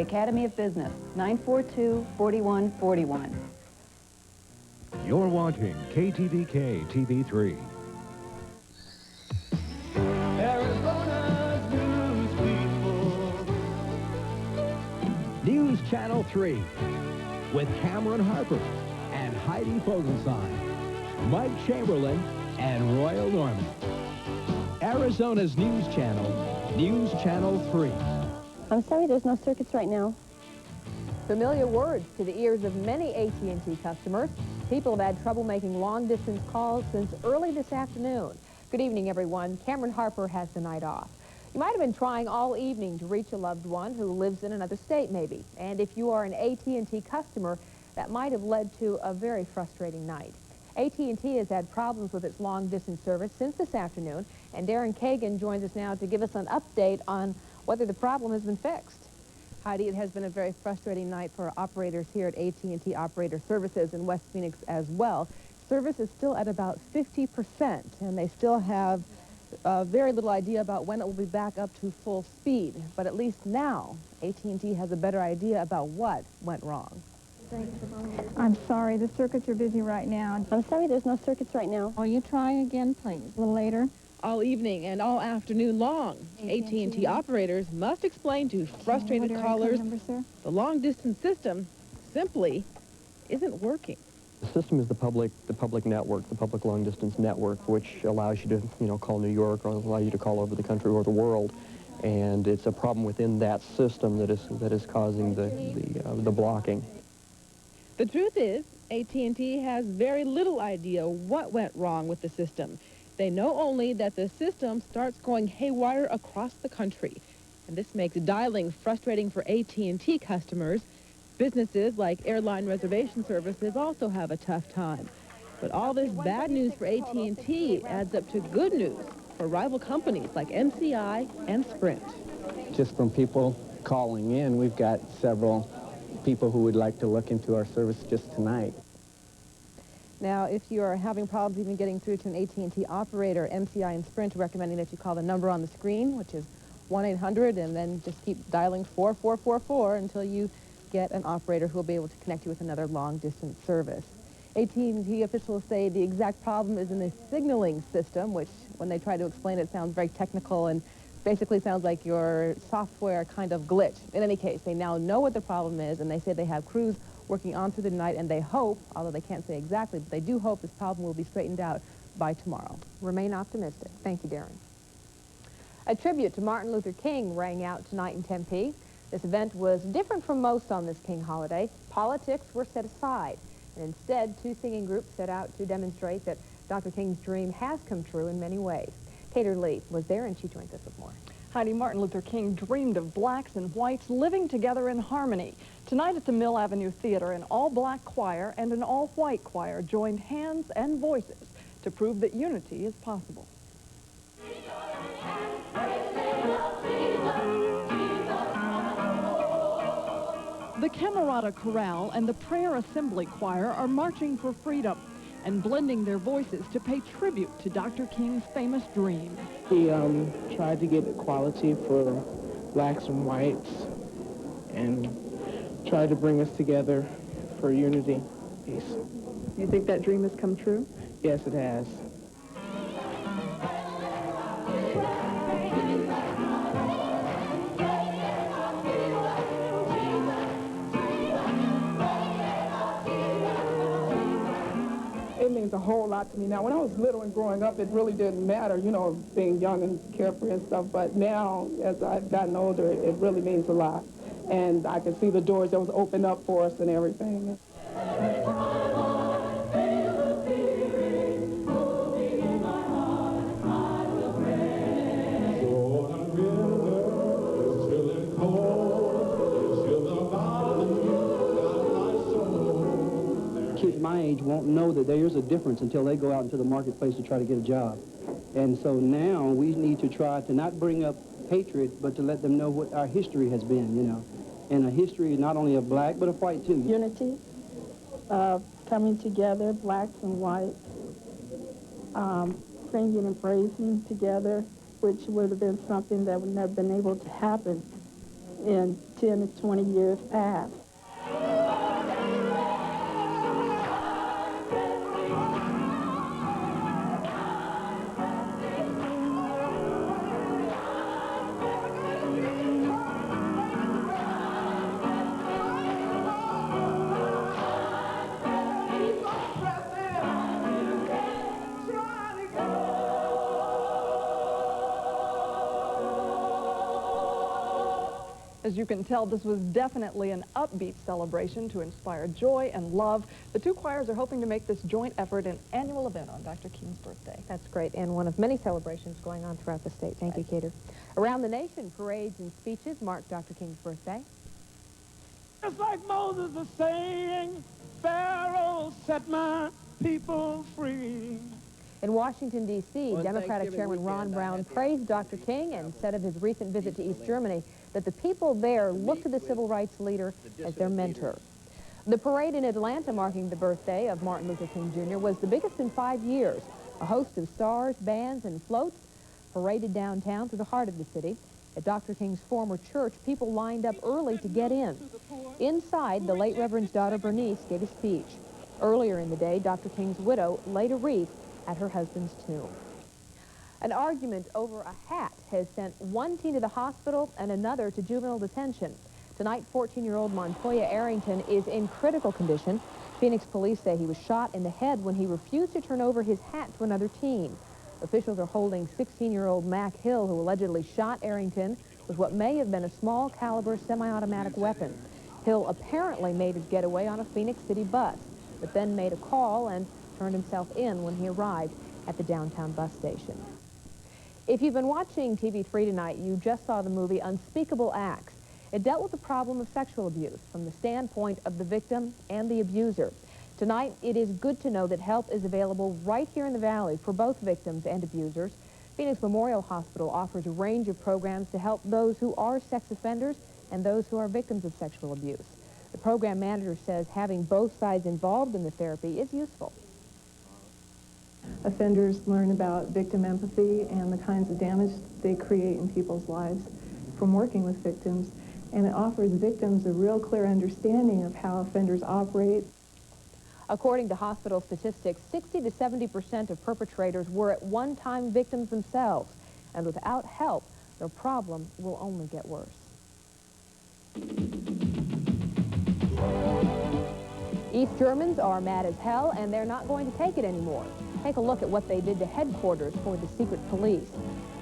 Academy of Business, 942-4141. You're watching KTVK-TV 3. Arizona's news people. News Channel 3 with Cameron Harper and Heidi Fogelsong, Mike Chamberlain and Royal Norman. Arizona's News Channel, News Channel 3. I'm sorry, there's no circuits right now. Familiar words to the ears of many AT&T customers. People have had trouble making long-distance calls since early this afternoon. Good evening, everyone. Cameron Harper has the night off. You might have been trying all evening to reach a loved one who lives in another state, maybe. And if you are an AT&T customer, that might have led to a very frustrating night. AT&T has had problems with its long-distance service since this afternoon, and Darren Kagan joins us now to give us an update on whether the problem has been fixed. Heidi, it has been a very frustrating night for operators here at AT&T Operator Services in West Phoenix as well. Service is still at about 50%, and they still have very little idea about when it will be back up to full speed. But at least now, AT&T has a better idea about what went wrong. I'm sorry, the circuits are busy right now. I'm sorry, there's no circuits right now. Will you try again, please, a little later? All evening and all afternoon long, AT&T operators must explain to frustrated callers the long-distance system simply isn't working. The system is the public network, the public long-distance network, which allows you to, call New York or allow you to call over the country or the world. And it's a problem within that system that is causing the blocking. The truth is, AT&T has very little idea what went wrong with the system. They know only that the system starts going haywire across the country. And this makes dialing frustrating for AT&T customers. Businesses like airline reservation services also have a tough time. But all this bad news for AT&T adds up to good news for rival companies like MCI and Sprint. Just from people calling in, we've got several people who would like to look into our service just tonight. Now, if you are having problems even getting through to an AT&T operator, MCI and Sprint are recommending that you call the number on the screen, which is 1-800, and then just keep dialing 4444 until you get an operator who will be able to connect you with another long-distance service. AT&T officials say the exact problem is in the signaling system, which, when they try to explain it, sounds very technical and basically sounds like your software kind of glitch. In any case, they now know what the problem is, and they say they have crews working on through the night, and they hope, although they can't say exactly, but they do hope this problem will be straightened out by tomorrow. Remain optimistic. Thank you, Darren. A tribute to Martin Luther King rang out tonight in Tempe. This event was different from most on this King holiday. Politics were set aside, and instead, two singing groups set out to demonstrate that Dr. King's dream has come true in many ways. Cater Lee was there, and she joins us with more. Heidi, Martin Luther King dreamed of blacks and whites living together in harmony. Tonight at the Mill Avenue Theater, an all-black choir and an all-white choir joined hands and voices to prove that unity is possible. The Camerata Chorale and the Prayer Assembly Choir are marching for freedom and blending their voices to pay tribute to Dr. King's famous dream. He tried to get equality for blacks and whites and tried to bring us together for unity, peace. You think that dream has come true? Yes, it has. It means a whole lot to me now. When I was little and growing up, it really didn't matter, being young and carefree and stuff. But now, as I've gotten older, it really means a lot. And I can see the doors that was opened up for us and everything. Kids my age won't know that there is a difference until they go out into the marketplace to try to get a job. And so now we need to try to not bring up hatred, but to let them know what our history has been, And a history not only of black, but of white, too. Unity, coming together, blacks and whites, singing and praising together, which would have been something that would never been able to happen in 10 to 20 years past. As you can tell, this was definitely an upbeat celebration to inspire joy and love. The two choirs are hoping to make this joint effort an annual event on Dr. King's birthday. That's great, and one of many celebrations going on throughout the state. Thank you, Cater. Around the nation, parades and speeches mark Dr. King's birthday. Just like Moses was saying, Pharaoh set my people free. In Washington, D.C., Democratic Chairman Ron Brown praised Dr. King and said of his recent visit to East Germany that the people there look to the civil rights leader as their mentor. The parade in Atlanta marking the birthday of Martin Luther King Jr. was the biggest in 5 years. A host of stars, bands, and floats paraded downtown through the heart of the city. At Dr. King's former church, people lined up early to get in. Inside, the late Reverend's daughter Bernice gave a speech. Earlier in the day, Dr. King's widow laid a wreath at her husband's tomb. An argument over a hat has sent one teen to the hospital and another to juvenile detention. Tonight, 14-year-old Montoya Arrington is in critical condition. Phoenix police say he was shot in the head when he refused to turn over his hat to another teen. Officials are holding 16-year-old Mac Hill, who allegedly shot Arrington with what may have been a small-caliber semi-automatic weapon. Hill apparently made his getaway on a Phoenix City bus, but then made a call and turned himself in when he arrived at the downtown bus station. If you've been watching TV3 tonight, you just saw the movie Unspeakable Acts. It dealt with the problem of sexual abuse from the standpoint of the victim and the abuser. Tonight, it is good to know that help is available right here in the Valley for both victims and abusers. Phoenix Memorial Hospital offers a range of programs to help those who are sex offenders and those who are victims of sexual abuse. The program manager says having both sides involved in the therapy is useful. Offenders learn about victim empathy and the kinds of damage they create in people's lives from working with victims, and it offers victims a real clear understanding of how offenders operate. According to hospital statistics, 60 to 70% of perpetrators were at one time victims themselves, and without help, their problem will only get worse. East Germans are mad as hell, and they're not going to take it anymore. Take a look at what they did to headquarters for the secret police.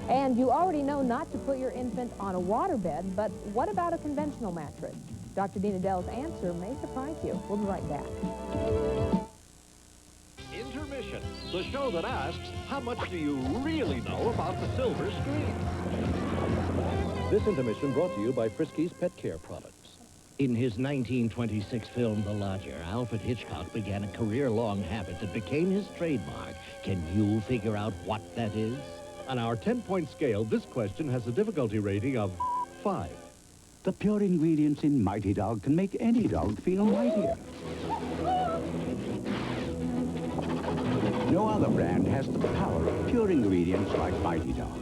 And you already know not to put your infant on a waterbed, but what about a conventional mattress? Dr. Dina Dell's answer may surprise you. We'll be right back. Intermission, the show that asks, how much do you really know about the silver screen? This intermission brought to you by Frisky's Pet Care Products. In his 1926 film, The Lodger, Alfred Hitchcock began a career-long habit that became his trademark. Can you figure out what that is? On our 10-point scale, this question has a difficulty rating of 5. The pure ingredients in Mighty Dog can make any dog feel mightier. No other brand has the power of pure ingredients like Mighty Dog.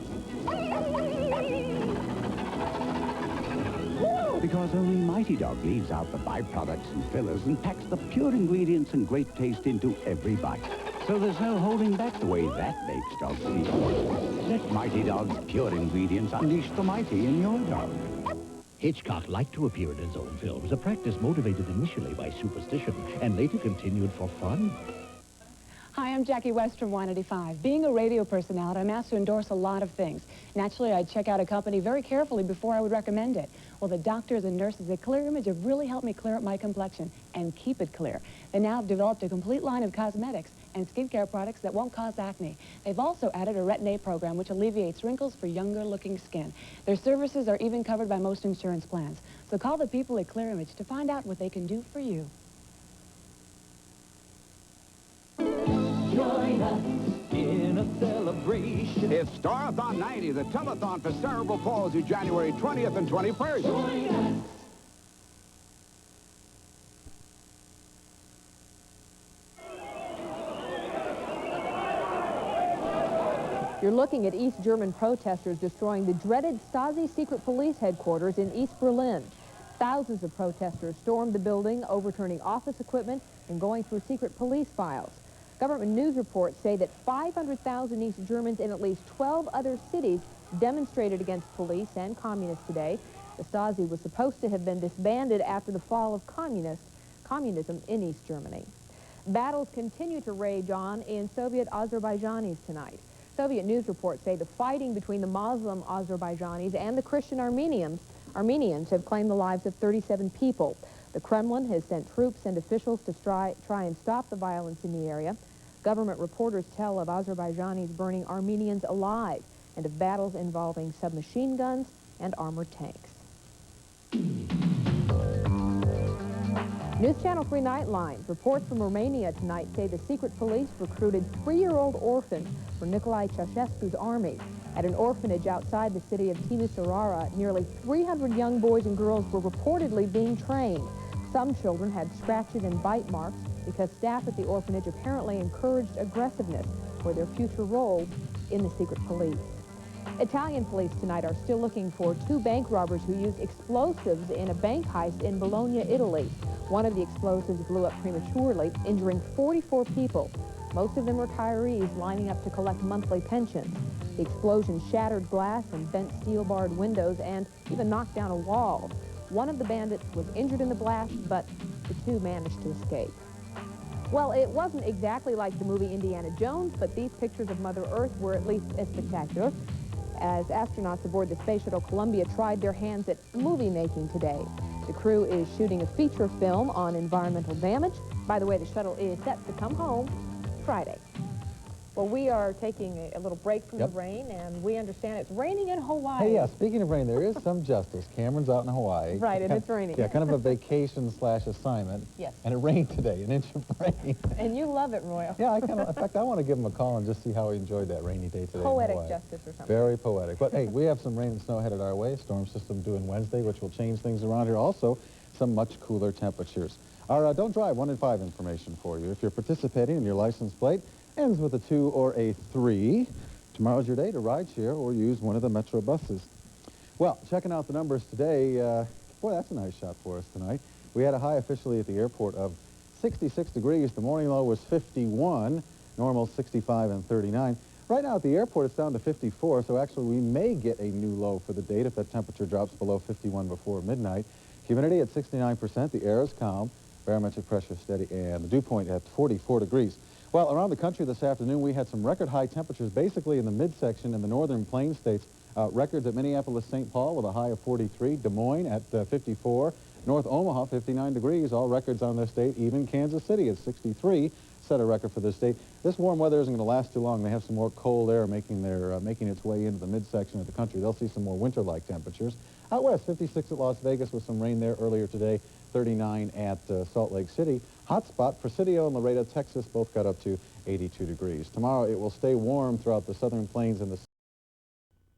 Because only Mighty Dog leaves out the byproducts and fillers and packs the pure ingredients and great taste into every bite. So there's no holding back the way that makes dogs feel. Let Mighty Dog's pure ingredients unleash the mighty in your dog. Hitchcock liked to appear in his own films, a practice motivated initially by superstition and later continued for fun. Hi, I'm Jackie West from 185. Being a radio personality, I'm asked to endorse a lot of things. Naturally, I'd check out a company very carefully before I would recommend it. Well, the doctors and nurses at Clear Image have really helped me clear up my complexion and keep it clear. They now have developed a complete line of cosmetics and skincare products that won't cause acne. They've also added a Retin-A program, which alleviates wrinkles for younger-looking skin. Their services are even covered by most insurance plans. So call the people at Clear Image to find out what they can do for you. Join us in a celebration. It's Starathon 90, the telethon for cerebral palsy, January 20th and 21st. Join us. You're looking at East German protesters destroying the dreaded Stasi secret police headquarters in East Berlin. Thousands of protesters stormed the building, overturning office equipment and going through secret police files. Government news reports say that 500,000 East Germans in at least 12 other cities demonstrated against police and communists today. The Stasi was supposed to have been disbanded after the fall of communism in East Germany. Battles continue to rage on in Soviet Azerbaijanis tonight. Soviet news reports say the fighting between the Muslim Azerbaijanis and the Christian Armenians have claimed the lives of 37 people. The Kremlin has sent troops and officials to try and stop the violence in the area. Government reporters tell of Azerbaijanis burning Armenians alive and of battles involving submachine guns and armored tanks. News Channel 3 Nightlines. Reports from Romania tonight say the secret police recruited 3-year-old orphans for Nicolae Ceausescu's army. At an orphanage outside the city of Timisoara, nearly 300 young boys and girls were reportedly being trained. Some children had scratches and bite marks because staff at the orphanage apparently encouraged aggressiveness for their future role in the secret police. Italian police tonight are still looking for 2 bank robbers who used explosives in a bank heist in Bologna, Italy. One of the explosives blew up prematurely, injuring 44 people. Most of them retirees lining up to collect monthly pensions. The explosion shattered glass and bent steel-barred windows and even knocked down a wall. One of the bandits was injured in the blast, but the 2 managed to escape. Well, it wasn't exactly like the movie Indiana Jones, but these pictures of Mother Earth were at least as spectacular as astronauts aboard the Space Shuttle Columbia tried their hands at movie making today. The crew is shooting a feature film on environmental damage. By the way, the shuttle is set to come home Friday. Well, we are taking a little break from the rain, and we understand it's raining in Hawaii. Hey, yeah, speaking of rain, there is some justice. Cameron's out in Hawaii. Right, and it's raining. Yeah, kind of a vacation/assignment. Yes. And it rained today, an inch of rain. And you love it, Royal. Yeah, in fact, I want to give him a call and just see how he enjoyed that rainy day today. Poetic justice or something. Very poetic. But hey, we have some rain and snow headed our way. Storm system due in Wednesday, which will change things around here. Also, some much cooler temperatures. Our Don't Drive 1 in 5 information for you. If you're participating and your license plate ends with a 2 or a 3, tomorrow's your day to ride share or use one of the Metro buses. Well, checking out the numbers today, boy, that's a nice shot for us tonight. We had a high officially at the airport of 66 degrees. The morning low was 51, normal 65 and 39. Right now at the airport, it's down to 54, so actually we may get a new low for the date if that temperature drops below 51 before midnight. Humidity at 69%, the air is calm, barometric pressure steady, and the dew point at 44 degrees. Well, around the country this afternoon, we had some record high temperatures basically in the midsection in the northern plain states. Records at Minneapolis-St. Paul with a high of 43, Des Moines at 54, North Omaha 59 degrees, all records on this date. Even Kansas City at 63 set a record for this state. This warm weather isn't going to last too long. They have some more cold air making its way into the midsection of the country. They'll see some more winter-like temperatures. Out west, 56 at Las Vegas with some rain there earlier today, 39 at Salt Lake City. Hot spot, Presidio and Laredo, Texas, both got up to 82 degrees. Tomorrow it will stay warm throughout the southern plains and the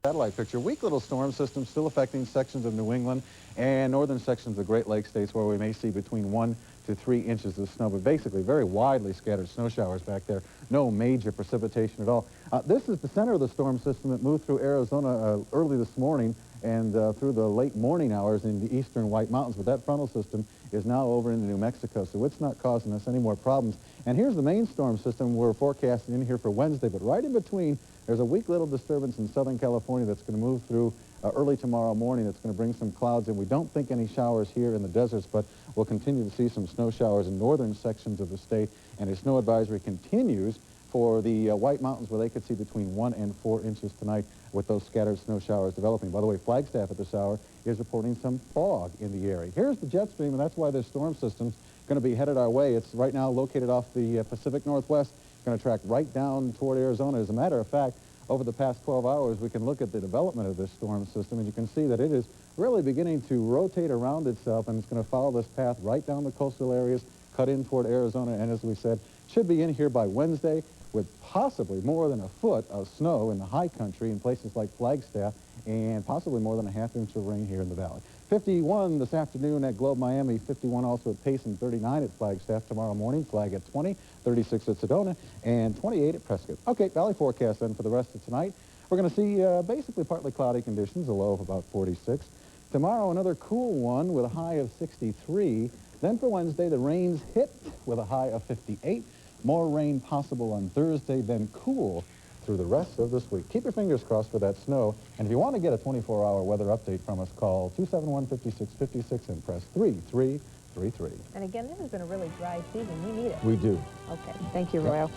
satellite picture. Weak little storm system still affecting sections of New England and northern sections of the Great Lakes states where we may see between 1 to 3 inches of snow, but basically very widely scattered snow showers back there. No major precipitation at all. This is the center of the storm system that moved through Arizona early this morning and through the late morning hours in the eastern White Mountains, but that frontal system is now over into New Mexico, so it's not causing us any more problems. And here's the main storm system we're forecasting in here for Wednesday, but right in between, there's a weak little disturbance in Southern California that's going to move through early tomorrow morning. That's going to bring some clouds in. We don't think any showers here in the deserts, but we'll continue to see some snow showers in northern sections of the state, and a snow advisory continues for the White Mountains where they could see between 1 and 4 inches tonight with those scattered snow showers developing. By the way, Flagstaff at this hour is reporting some fog in the area. Here's the jet stream, and that's why this storm system's going to be headed our way. It's right now located off the Pacific Northwest, going to track right down toward Arizona. As a matter of fact, over the past 12 hours, we can look at the development of this storm system, and you can see that it is really beginning to rotate around itself, and it's going to follow this path right down the coastal areas, cut in toward Arizona, and as we said, should be in here by Wednesday with possibly more than a foot of snow in the high country in places like Flagstaff and possibly more than a half inch of rain here in the valley. 51 this afternoon at Globe Miami, 51 also at Payson, 39 at Flagstaff tomorrow morning, Flag at 20, 36 at Sedona, and 28 at Prescott. Okay, valley forecast then for the rest of tonight. We're going to see basically partly cloudy conditions, a low of about 46. Tomorrow, another cool one with a high of 63. Then for Wednesday, the rains hit with a high of 58. More rain possible on Thursday, then cool through the rest of this week. Keep your fingers crossed for that snow. And if you want to get a 24-hour weather update from us, call 271-5656 and press 3333. And again, this has been a really dry season. We need it. We do. Okay. Thank you, Royal.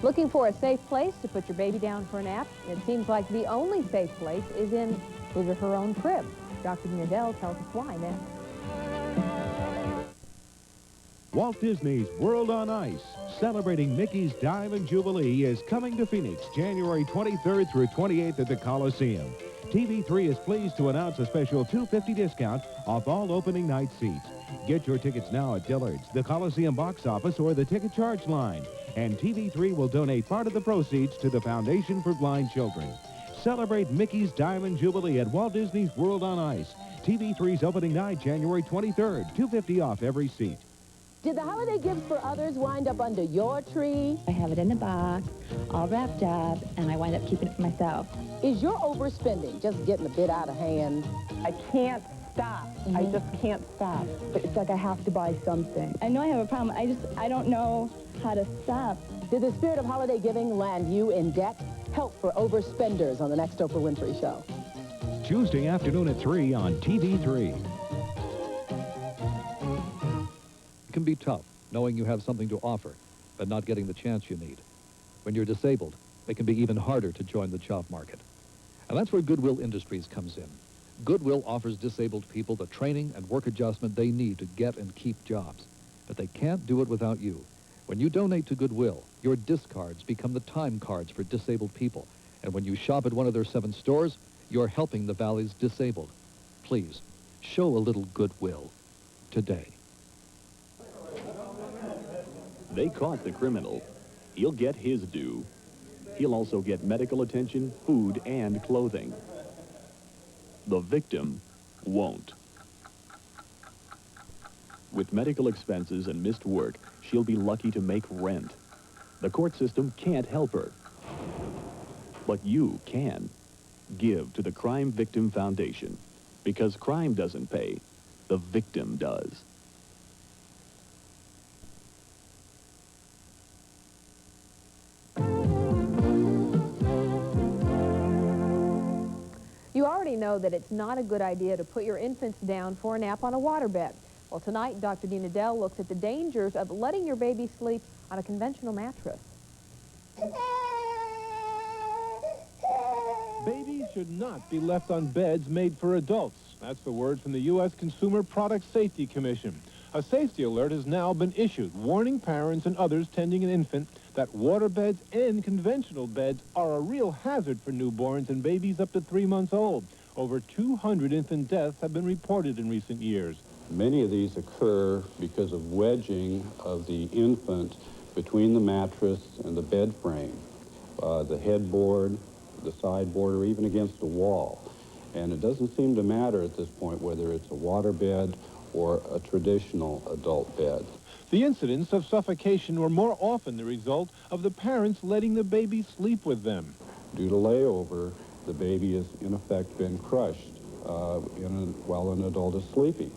Looking for a safe place to put your baby down for a nap? It seems like the only safe place is in his or her own crib. Dr. Nadell tells us why next. Walt Disney's World on Ice, celebrating Mickey's Diamond Jubilee, is coming to Phoenix January 23rd through 28th at the Coliseum. TV3 is pleased to announce a special $250 discount off all opening night seats. Get your tickets now at Dillard's, the Coliseum box office, or the ticket charge line. And TV3 will donate part of the proceeds to the Foundation for Blind Children. Celebrate Mickey's Diamond Jubilee at Walt Disney's World on Ice. TV3's opening night, January 23rd, $250 off every seat. Did the holiday gifts for others wind up under your tree? I have it in a box, all wrapped up, and I wind up keeping it for myself. Is your overspending just getting a bit out of hand? I can't stop. I just can't stop. It's like I have to buy something. I know I have a problem. I don't know how to stop. Did the spirit of holiday giving land you in debt? Help for overspenders on the next Oprah Winfrey Show. Tuesday afternoon at 3 on TV3. It can be tough knowing you have something to offer, but not getting the chance you need. When you're disabled, it can be even harder to join the job market. And that's where Goodwill Industries comes in. Goodwill offers disabled people the training and work adjustment they need to get and keep jobs. But they can't do it without you. When you donate to Goodwill, your discards become the time cards for disabled people. And when you shop at one of their 7 stores, you're helping the Valley's disabled. Please, show a little goodwill today. They caught the criminal. He'll get his due. He'll also get medical attention, food, and clothing. The victim won't. With medical expenses and missed work, she'll be lucky to make rent. The court system can't help her. But you can. Give to the Crime Victim Foundation. Because crime doesn't pay, the victim does. You already know that it's not a good idea to put your infants down for a nap on a waterbed. Well, tonight, Dr. Dina Dell looks at the dangers of letting your baby sleep on a conventional mattress. Babies should not be left on beds made for adults. That's the word from the U.S. Consumer Product Safety Commission. A safety alert has now been issued, warning parents and others tending an infant that waterbeds and conventional beds are a real hazard for newborns and babies up to 3 months old. Over 200 infant deaths have been reported in recent years. Many of these occur because of wedging of the infant between the mattress and the bed frame, the headboard, the sideboard, or even against the wall. And it doesn't seem to matter at this point whether it's a waterbed or a traditional adult bed. The incidents of suffocation were more often the result of the parents letting the baby sleep with them. Due to layover, the baby has in effect been crushed while an adult is sleeping.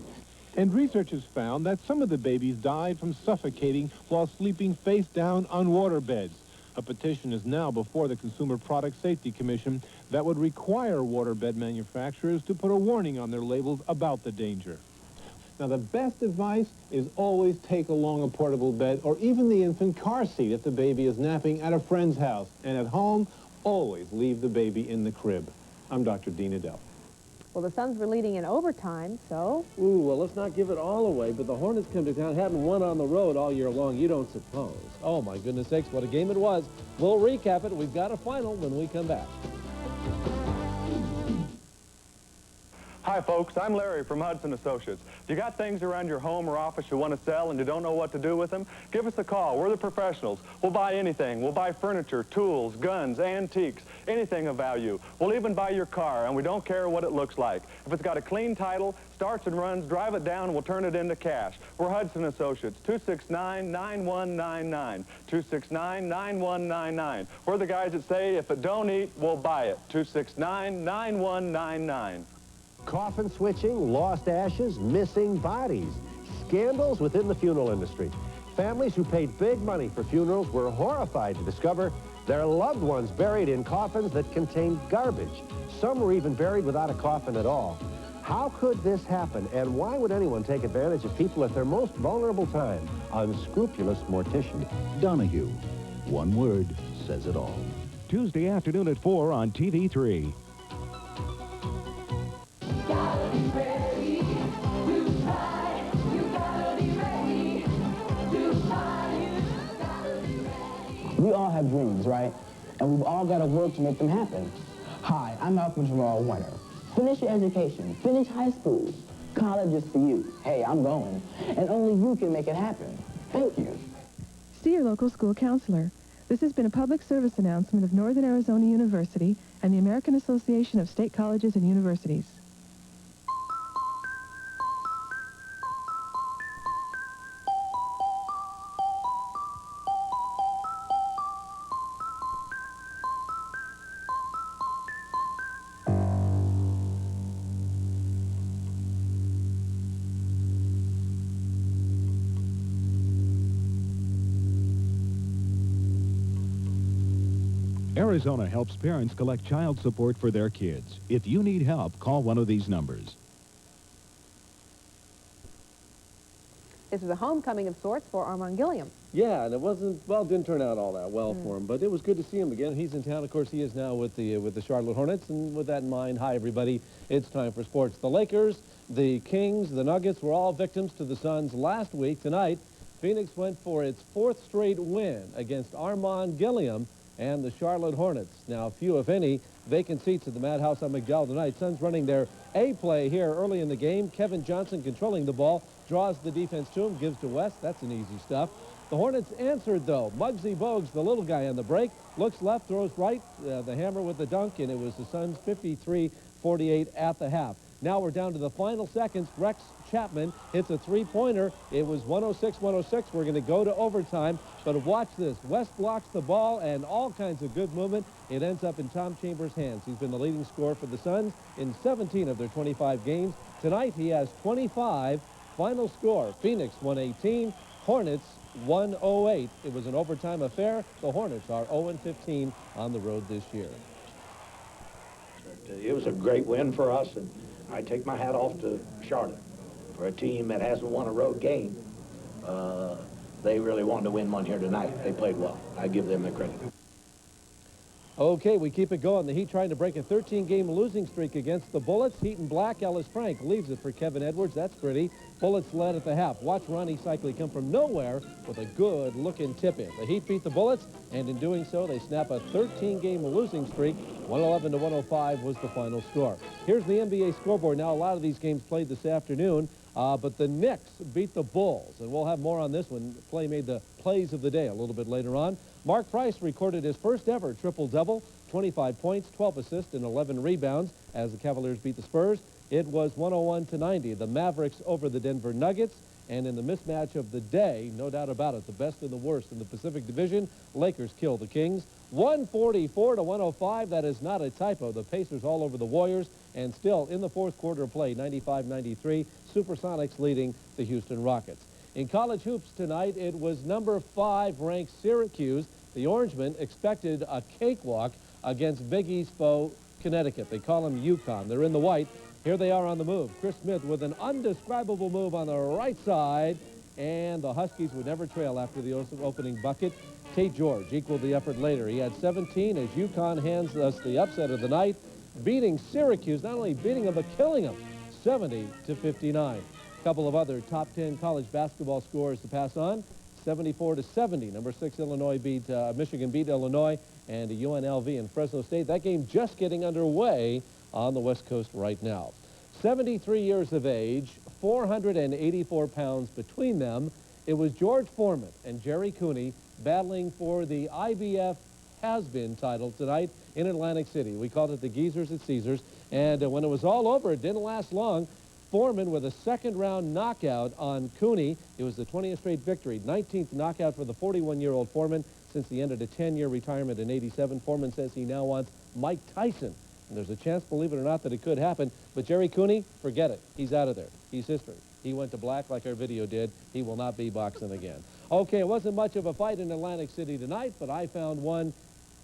And researchers found that some of the babies died from suffocating while sleeping face down on waterbeds. A petition is now before the Consumer Product Safety Commission that would require waterbed manufacturers to put a warning on their labels about the danger. Now, the best advice is always take along a portable bed or even the infant car seat if the baby is napping at a friend's house. And at home, always leave the baby in the crib. I'm Dr. Dina Dell. Well, the Suns were leading in overtime, so... Ooh, well, let's not give it all away, but the Hornets come to town, haven't won on the road all year long, you don't suppose. Oh, my goodness sakes, what a game it was. We'll recap it. We've got a final when we come back. Hi, folks. I'm Larry from Hudson Associates. If you got things around your home or office you want to sell and you don't know what to do with them, give us a call. We're the professionals. We'll buy anything. We'll buy furniture, tools, guns, antiques, anything of value. We'll even buy your car, and we don't care what it looks like. If it's got a clean title, starts and runs, drive it down, and we'll turn it into cash. We're Hudson Associates, 269-9199, 269-9199. We're the guys that say, if it don't eat, we'll buy it, 269-9199. Coffin switching, lost ashes, missing bodies, scandals within the funeral industry. Families who paid big money for funerals were horrified to discover their loved ones buried in coffins that contained garbage. Some were even buried without a coffin at all. How could this happen, and why would anyone take advantage of people at their most vulnerable time? Unscrupulous mortician. Donahue. One word says it all. Tuesday afternoon at 4 on TV3. We all have dreams, right? And we've all got to work to make them happen. Hi, I'm Malcolm Jamal Winter. Finish your education. Finish high school. College is for you. Hey, I'm going. And only you can make it happen. Thank you. See your local school counselor. This has been a public service announcement of Northern Arizona University and the American Association of State Colleges and Universities. Arizona helps parents collect child support for their kids. If you need help, call one of these numbers. This is a homecoming of sorts for Armand Gilliam. Yeah, and it didn't turn out all that well for him, but it was good to see him again. He's in town. Of course, he is now with the Charlotte Hornets, and with that in mind, hi, everybody. It's time for sports. The Lakers, the Kings, the Nuggets were all victims to the Suns last week. Tonight, Phoenix went for its 4th straight win against Armand Gilliam and the Charlotte Hornets. Now, few, if any, vacant seats at the Madhouse on McDowell tonight. Suns running their A play here early in the game. Kevin Johnson controlling the ball, draws the defense to him, gives to West. That's an easy stuff. The Hornets answered, though. Muggsy Bogues, the little guy on the break, looks left, throws right, the hammer with the dunk, and it was the Suns 53-48 at the half. Now we're down to the final seconds. Rex Chapman hits a three-pointer. It was 106-106. We're going to go to overtime. But watch this. West blocks the ball and all kinds of good movement. It ends up in Tom Chambers' hands. He's been the leading scorer for the Suns in 17 of their 25 games. Tonight he has 25. Final score, Phoenix 118, Hornets 108. It was an overtime affair. The Hornets are 0-15 on the road this year. It was a great win for us, and I take my hat off to Charlotte. For a team that hasn't won a road game, they really wanted to win one here tonight. They played well. I give them the credit. Okay, we keep it going. The Heat trying to break a 13-game losing streak against the Bullets. Heat and black. Ellis Frank leaves it for Kevin Edwards. That's pretty. Bullets led at the half. Watch Ronnie Cycli come from nowhere with a good-looking tip-in. The Heat beat the Bullets, and in doing so, they snap a 13-game losing streak. 111-105 was the final score. Here's the NBA scoreboard. Now, a lot of these games played this afternoon, but the Knicks beat the Bulls, and we'll have more on this one. Play made the plays of the day a little bit later on. Mark Price recorded his first ever triple-double, 25 points, 12 assists, and 11 rebounds as the Cavaliers beat the Spurs. It was 101-90. The Mavericks over the Denver Nuggets. And in the mismatch of the day, no doubt about it, the best and the worst in the Pacific Division, Lakers kill the Kings. 144-105. That is not a typo. The Pacers all over the Warriors. And still in the fourth quarter of play, 95-93, Supersonics leading the Houston Rockets. In college hoops tonight, it was number 5 ranked Syracuse. The Orangemen expected a cakewalk against Big East foe Connecticut. They call them UConn. They're in the white. Here they are on the move. Chris Smith with an undescribable move on the right side, and the Huskies would never trail after the opening bucket. Tate George equaled the effort later. He had 17 as UConn hands us the upset of the night, beating Syracuse, not only beating them, but killing them, 70-59. A couple of other top 10 college basketball scores to pass on. 74-70. Number 6 Illinois beat Michigan beat Illinois, and UNLV and Fresno State. That game just getting underway on the West Coast right now. 73 years of age, 484 pounds between them. It was George Foreman and Jerry Cooney battling for the IBF Has-Been title tonight in Atlantic City. We called it the Geezers at Caesars, and when it was all over, it didn't last long. Foreman with a second-round knockout on Cooney. It was the 20th straight victory, 19th knockout for the 41-year-old Foreman since the end of a 10-year retirement in '87. Foreman says he now wants Mike Tyson. And there's a chance, believe it or not, that it could happen. But Jerry Cooney, forget it. He's out of there. He's history. He went to black like our video did. He will not be boxing again. Okay, it wasn't much of a fight in Atlantic City tonight, but I found one,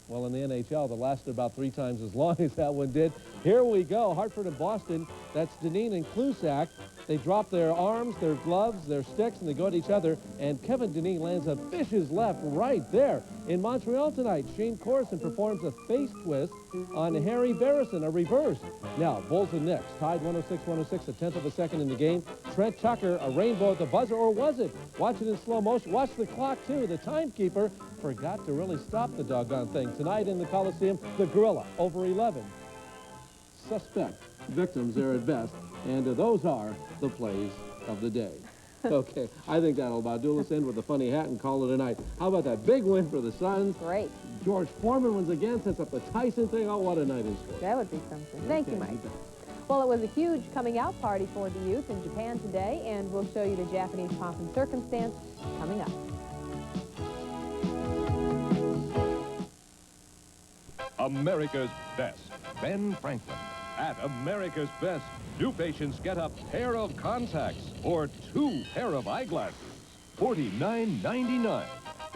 well, in the NHL that lasted about 3 times as long as that one did. Here we go. Hartford and Boston. That's Deneen and Klusak. They drop their arms, their gloves, their sticks, and they go at each other. And Kevin Deneen lands a vicious left right there. In Montreal tonight, Shane Corson performs a face twist on Harry Barrison, a reverse. Now, Bulls and Knicks tied 106-106, a tenth of a second in the game. Trent Tucker, a rainbow at the buzzer, or was it? Watch it in slow motion. Watch the clock, too. The timekeeper forgot to really stop the doggone thing. Tonight in the Coliseum, the Gorilla, over 11. Suspect victims there at best. And those are the plays of the day. Okay, I think that'll about do. Let's end with a funny hat and call it a night. How about that big win for the Suns? Great. George Foreman wins again, sets up the Tyson thing. Oh, what a night in sports. That would be something. Thank you, Mike. Well, it was a huge coming out party for the youth in Japan today, and we'll show you the Japanese pomp and circumstance coming up. America's best, Ben Franklin. At America's Best, new patients get a pair of contacts or 2 pair of eyeglasses, $49.99,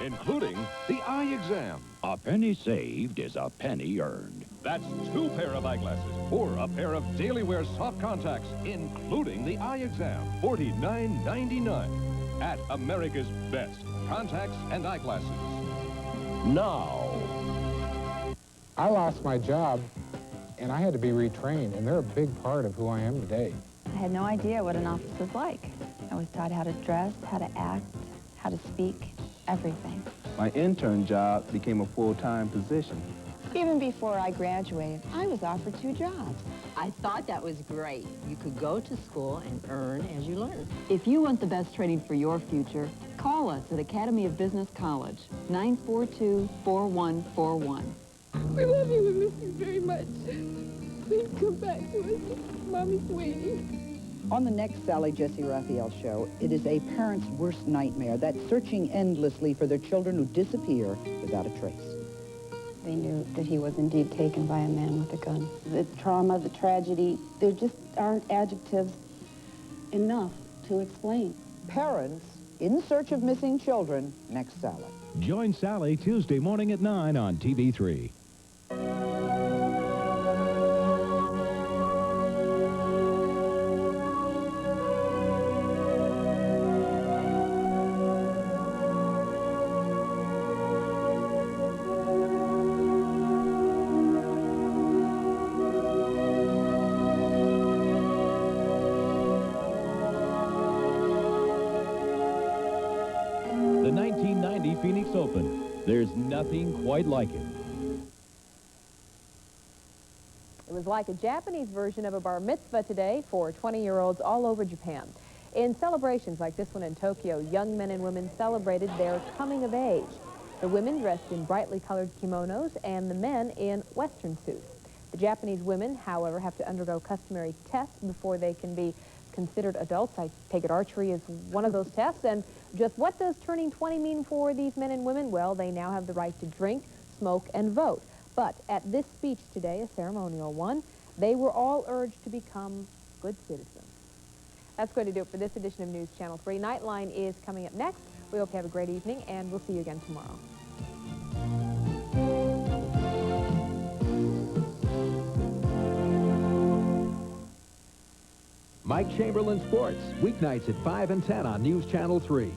including the eye exam. A penny saved is a penny earned. That's 2 pair of eyeglasses or a pair of daily wear soft contacts, including the eye exam, $49.99. At America's Best, contacts and eyeglasses. Now. I lost my job, and I had to be retrained, and they're a big part of who I am today. I had no idea what an office was like. I was taught how to dress, how to act, how to speak, everything. My intern job became a full-time position. Even before I graduated, I was offered 2 jobs. I thought that was great. You could go to school and earn as you learn. If you want the best training for your future, call us at Academy of Business College, 942-4141. We love you and miss you very much. Please come back to us. Mommy's waiting. On the next Sally Jesse Raphael show, it is a parent's worst nightmare, that searching endlessly for their children who disappear without a trace. They knew that he was indeed taken by a man with a gun. The trauma, the tragedy, there just aren't adjectives enough to explain. Parents in search of missing children, next Sally. Join Sally Tuesday morning at 9 on TV3. The 1990 Phoenix Open. There's nothing quite like it. It was like a Japanese version of a bar mitzvah today for 20-year-olds all over Japan. In celebrations like this one in Tokyo, young men and women celebrated their coming of age. The women dressed in brightly colored kimonos and the men in Western suits. The Japanese women, however, have to undergo customary tests before they can be considered adults. I take it archery is one of those tests. And just what does turning 20 mean for these men and women? Well, they now have the right to drink, smoke, and vote. But at this speech today, a ceremonial one, they were all urged to become good citizens. That's going to do it for this edition of News Channel 3. Nightline is coming up next. We hope you have a great evening, and we'll see you again tomorrow. Mike Chamberlain Sports, weeknights at 5 and 10 on News Channel 3.